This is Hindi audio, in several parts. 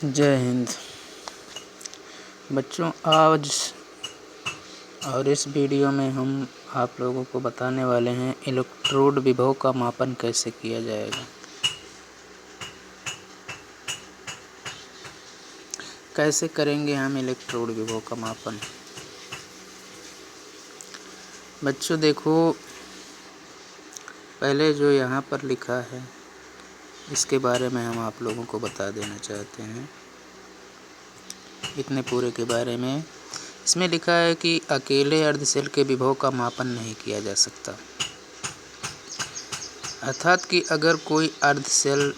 जय हिंद बच्चों। आज और इस वीडियो में हम आप लोगों को बताने वाले हैं इलेक्ट्रोड विभव का मापन कैसे किया जाएगा। कैसे करेंगे हम इलेक्ट्रोड विभव का मापन। बच्चों देखो, पहले जो यहाँ पर लिखा है इसके बारे में हम आप लोगों को बता देना चाहते हैं। इतने पूरे के बारे में इसमें लिखा है कि अकेले अर्धसेल के विभव का मापन नहीं किया जा सकता। अर्थात कि अगर कोई अर्धसेल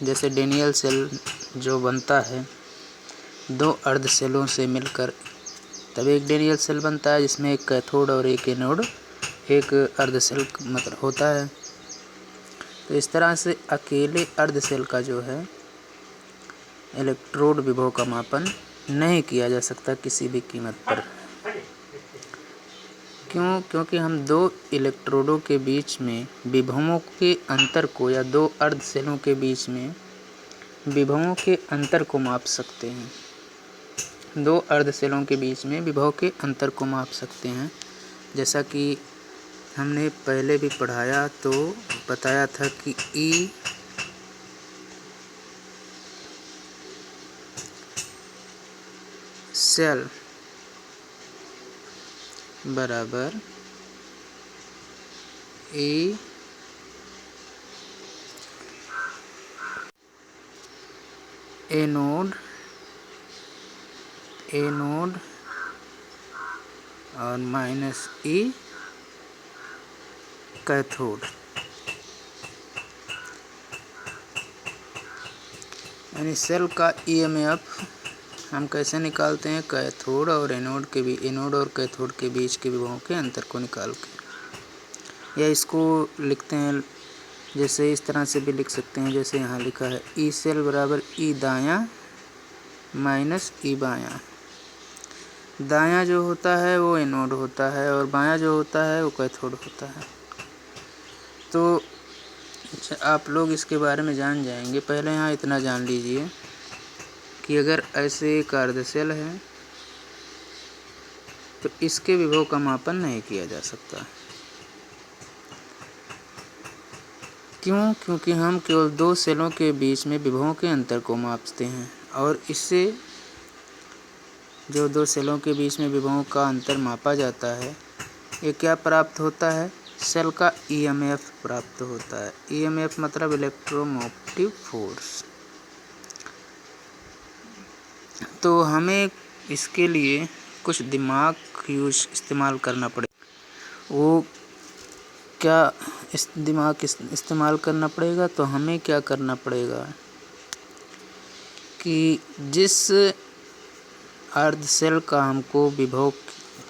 जैसे डेनियल सेल जो बनता है दो अर्धसेलों से मिलकर तब एक डेनियल सेल बनता है, जिसमें एक कैथोड और एक एनोड एक अर्धसेल मतलब होता है। तो इस तरह से अकेले अर्धसेल का जो है इलेक्ट्रोड विभव का मापन नहीं किया जा सकता किसी भी कीमत पर। क्यों? क्योंकि हम दो इलेक्ट्रोडों के बीच में विभवों के अंतर को या दो अर्धसेलों के बीच में विभवों के अंतर को माप सकते हैं। दो अर्धसेलों के बीच में विभव के अंतर को माप सकते हैं। जैसा कि हमने पहले भी पढ़ाया तो बताया था कि ई सेल बराबर ए एनोड और माइनस ई कैथोड। यानी सेल का ईएमएफ हम कैसे निकालते हैं? कैथोड और एनोड कैथोड के बीच के विभवों के अंतर को निकाल के, या इसको लिखते हैं जैसे इस तरह से भी लिख सकते हैं जैसे यहाँ लिखा है ई सेल बराबर ई दायां माइनस ई बायां। दायां जो होता है वो एनोड होता है और बायां जो होता है वो कैथोड होता है। तो आप लोग इसके बारे में जान जाएंगे। पहले यहाँ इतना जान लीजिए कि अगर ऐसे एक अर्धसेल है तो इसके विभव का मापन नहीं किया जा सकता। क्यों? क्योंकि हम केवल दो सेलों के बीच में विभवों के अंतर को मापते हैं और इससे जो दो सेलों के बीच में विभवों का अंतर मापा जाता है ये क्या प्राप्त होता है? सेल का ईएमएफ प्राप्त होता है। ईएमएफ मतलब इलेक्ट्रोमोटिव फोर्स। तो हमें इसके लिए कुछ दिमाग इस्तेमाल करना पड़ेगा। वो क्या दिमाग इस्तेमाल करना पड़ेगा? तो हमें क्या करना पड़ेगा कि जिस अर्धसेल का हमको विभव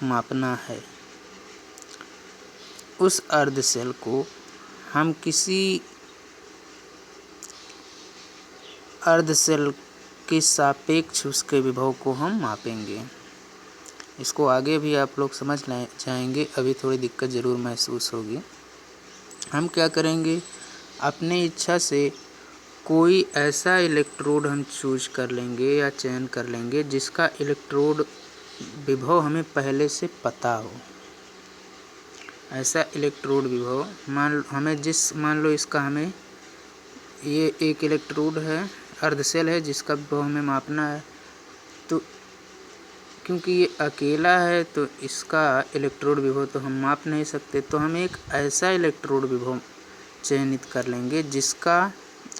मापना है उस अर्धसेल को हम किसी अर्धसेल के सापेक्ष उसके विभव को हम मापेंगे। इसको आगे भी आप लोग समझ जाएंगे, अभी थोड़ी दिक्कत ज़रूर महसूस होगी। हम क्या करेंगे, अपने इच्छा से कोई ऐसा इलेक्ट्रोड हम चूज कर लेंगे या चयन कर लेंगे जिसका इलेक्ट्रोड विभव हमें पहले से पता हो। ऐसा इलेक्ट्रोड विभव मान लो इसका हमें ये एक इलेक्ट्रोड है अर्धसेल है जिसका विभव हमें मापना है। तो क्योंकि ये अकेला है तो इसका इलेक्ट्रोड विभव तो हम माप नहीं सकते। तो हम एक ऐसा इलेक्ट्रोड विभव चयनित कर लेंगे जिसका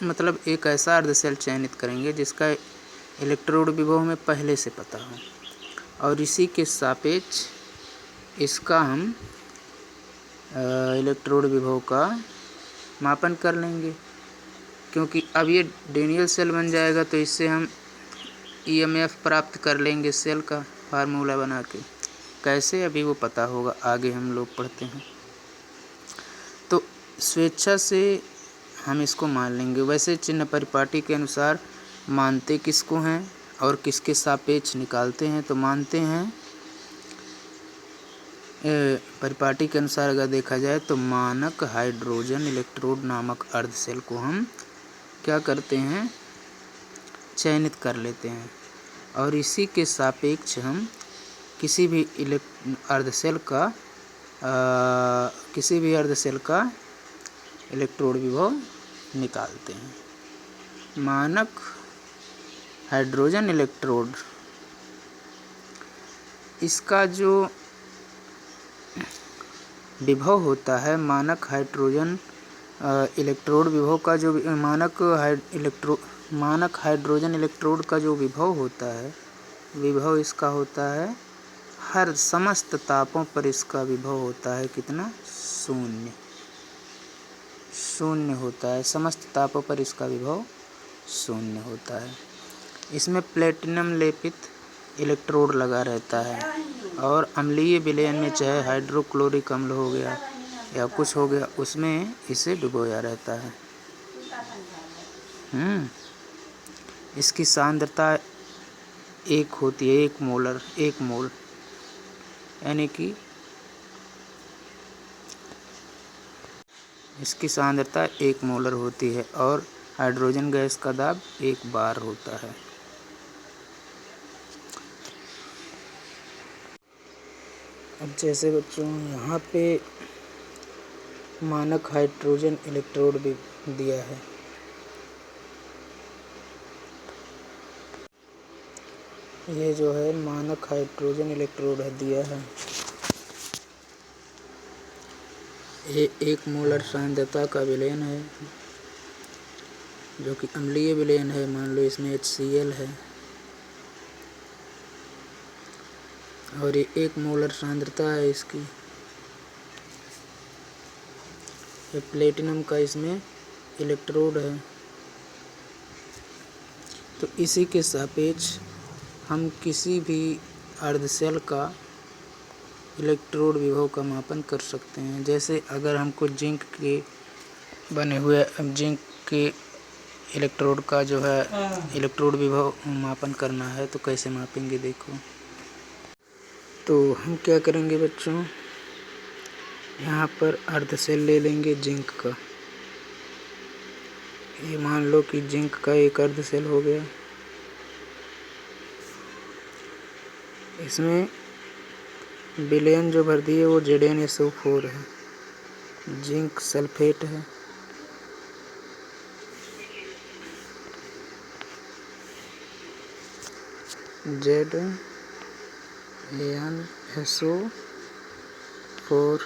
मतलब एक ऐसा अर्धसेल चयनित करेंगे जिसका इलेक्ट्रोड विभव हमें पहले से पता हो और इसी के सापेक्ष इसका हम इलेक्ट्रोड विभव का मापन कर लेंगे। क्योंकि अब ये डेनियल सेल बन जाएगा तो इससे हम ईएमएफ प्राप्त कर लेंगे सेल का फार्मूला बना के। कैसे अभी वो पता होगा, आगे हम लोग पढ़ते हैं। तो स्वेच्छा से हम इसको मान लेंगे। वैसे चिन्ह परिपाटी के अनुसार मानते किसको हैं और किसके सापेक्ष निकालते हैं? तो मानते हैं परिपाटी के अनुसार अगर देखा जाए तो मानक हाइड्रोजन इलेक्ट्रोड नामक अर्धसेल को हम क्या करते हैं, चयनित कर लेते हैं और इसी के सापेक्ष हम किसी भी अर्धशेल का इलेक्ट्रोड विभव निकालते हैं। मानक हाइड्रोजन इलेक्ट्रोड, इसका जो विभव होता है, मानक हाइड्रोजन इलेक्ट्रोड विभव का जो मानक हाइड्रोजन इलेक्ट्रोड का जो विभव होता है, विभव इसका होता है हर समस्त तापों पर इसका विभव होता है कितना? शून्य होता है। समस्त तापों पर इसका विभव शून्य होता है। इसमें प्लेटिनम लेपित इलेक्ट्रोड लगा रहता है और अम्लीय विलयन में चाहे हाइड्रोक्लोरिक अम्ल हो गया या कुछ हो गया, उसमें इसे डुबोया रहता है। इसकी सांद्रता 1 होती है, 1 मोल, यानी कि इसकी सांद्रता 1 मोलर होती है और हाइड्रोजन गैस का दाब 1 बार होता है। अब जैसे बच्चों यहाँ पे मानक हाइड्रोजन इलेक्ट्रोड भी दिया है। ये जो है मानक हाइड्रोजन इलेक्ट्रोड है, दिया है। ये 1 मोलर सांद्रता का विलयन है जो कि अम्लीय विलयन है। मान लो इसमें HCl है और ये 1 मोलर सांद्रता है इसकी। ये प्लेटिनम का इसमें इलेक्ट्रोड है। तो इसी के सापेक्ष हम किसी भी अर्धशेल का इलेक्ट्रोड विभव का मापन कर सकते हैं। जैसे अगर हमको जिंक के इलेक्ट्रोड का जो है इलेक्ट्रोड विभव मापन करना है तो कैसे मापेंगे देखो। तो हम क्या करेंगे बच्चों, यहाँ पर अर्धशेल ले लेंगे जिंक का। ये मान लो कि जिंक का एक अर्धशेल हो गया। इसमें विलयन जो भर दिए वो ZnSO4 है, जिंक सल्फेट है। ZnSO4।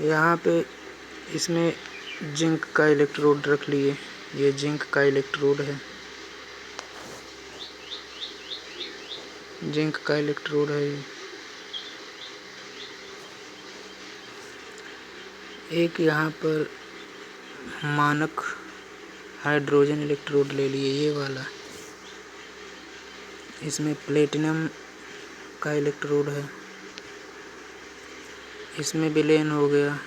यहाँ पे इसमें जिंक का इलेक्ट्रोड रख लिए। ये जिंक का इलेक्ट्रोड है, जिंक का इलेक्ट्रोड है ये। एक यहाँ पर मानक हाइड्रोजन इलेक्ट्रोड ले लिए, ये वाला। इसमें प्लेटिनम का इलेक्ट्रोड है। इसमें विलयन हो गया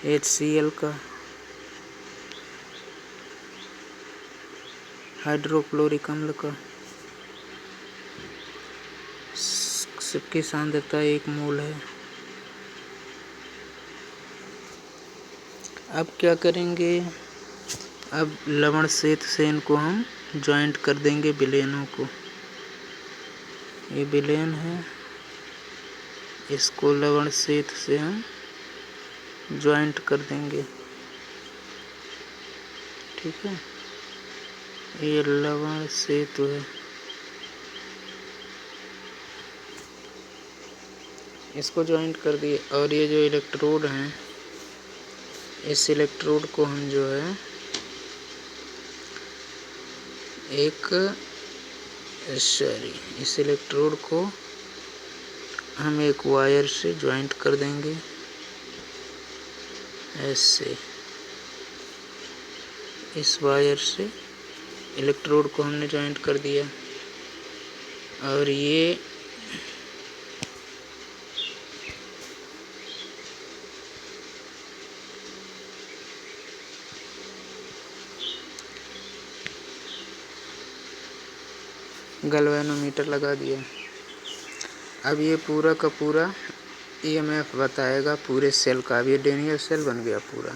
HCl का, हाइड्रोक्लोरिक अम्ल का। सबकी सांद्रता 1 मोल है। अब क्या करेंगे, अब लवण सेत से इनको हम जॉइंट कर देंगे विलयनों को। ये विलयन है, इसको लवण सेत से हम जॉइंट कर देंगे। ठीक है, ये लवण सेतु है। इसको जॉइंट कर दिए और ये जो इलेक्ट्रोड हैं, इस इलेक्ट्रोड को हम जो है इस इलेक्ट्रोड को हम एक वायर से जॉइंट कर देंगे ऐसे। इस वायर से इलेक्ट्रोड को हमने जॉइंट कर दिया और ये गैल्वेनोमीटर लगा दिया। अब ये पूरा का पूरा EMF बताएगा पूरे सेल का। अब ये डेनियल सेल बन गया पूरा।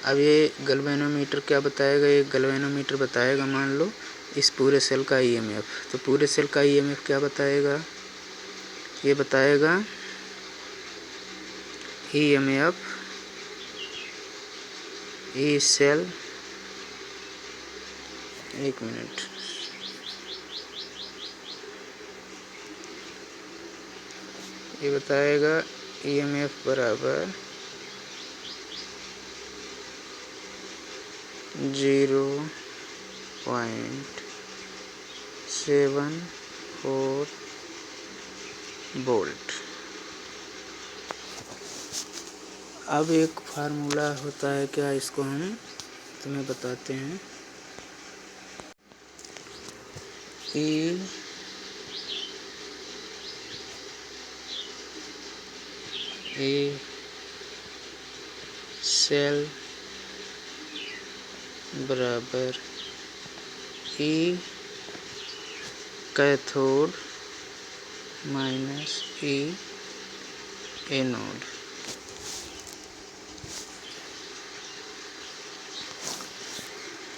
अब ये गैल्वेनोमीटर क्या बताएगा, ये गैल्वेनोमीटर बताएगा मान लो इस पूरे सेल का ईएमएफ। तो पूरे सेल का ईएमएफ क्या बताएगा, ये बताएगा ईएमएफ ई सेल, एक मिनट, ये बताएगा ईएमएफ बराबर 0.74 वोल्ट। अब एक फार्मूला होता है क्या, इसको हम तुम्हें बताते हैं। ई सेल बराबर ई कैथोड माइनस ई एनोड।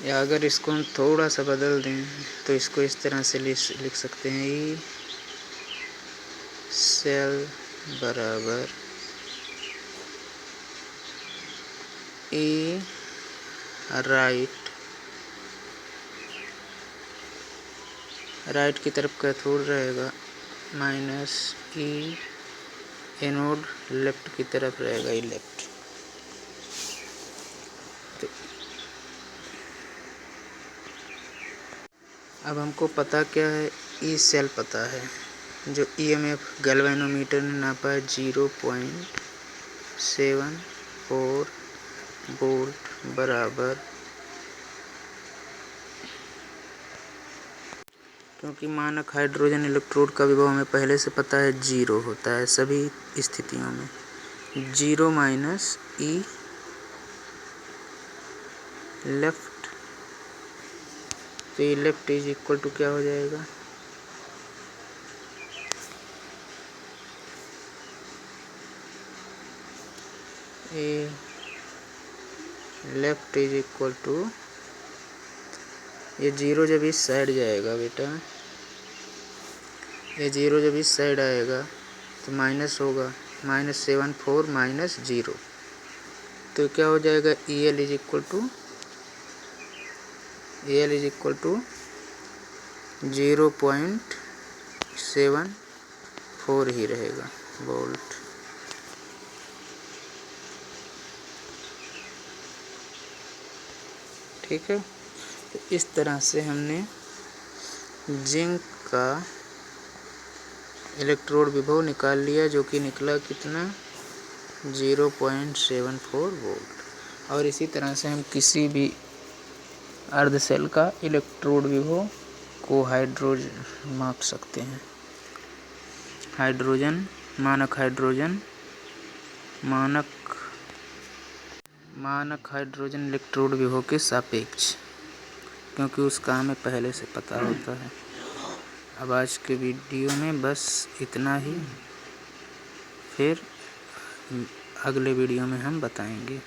या अगर इसको हम थोड़ा सा बदल दें तो इसको इस तरह से लिख सकते हैं, ई सेल बराबर ई राइट की तरफ कैथोड रहेगा, माइनस ई एनोड लेफ्ट की तरफ रहेगा, ई लेफ्ट। तो अब हमको पता क्या है, ई सेल पता है, जो ईएमएफ गैल्वेनोमीटर ने नापा है 0.74 वोल्ट बराबर, क्योंकि मानक हाइड्रोजन इलेक्ट्रोड का विभव हमें पहले से पता है 0 होता है सभी स्थितियों में, 0 माइनस ई लेफ्ट। तो ई लेफ्ट इज इक्वल टू क्या हो जाएगा, ए लेफ्ट इज इक्वल टू, ये 0 जब इस साइड जाएगा बेटा, ये 0 जब इस साइड आएगा तो माइनस होगा, -74 माइनस 0, तो क्या हो जाएगा, E L is equal to 0.74 ही रहेगा वोल्ट। ठीक है, तो इस तरह से हमने जिंक का इलेक्ट्रोड विभव निकाल लिया, जो कि निकला कितना, 0.74 वोल्ट। और इसी तरह से हम किसी भी अर्ध सेल का इलेक्ट्रोड विभव को हाइड्रोजन माप सकते हैं, हाइड्रोजन मानक हाइड्रोजन इलेक्ट्रोड विभव के सापेक्ष, क्योंकि उसका हमें पहले से पता होता है। अब आज के वीडियो में बस इतना ही, फिर अगले वीडियो में हम बताएंगे।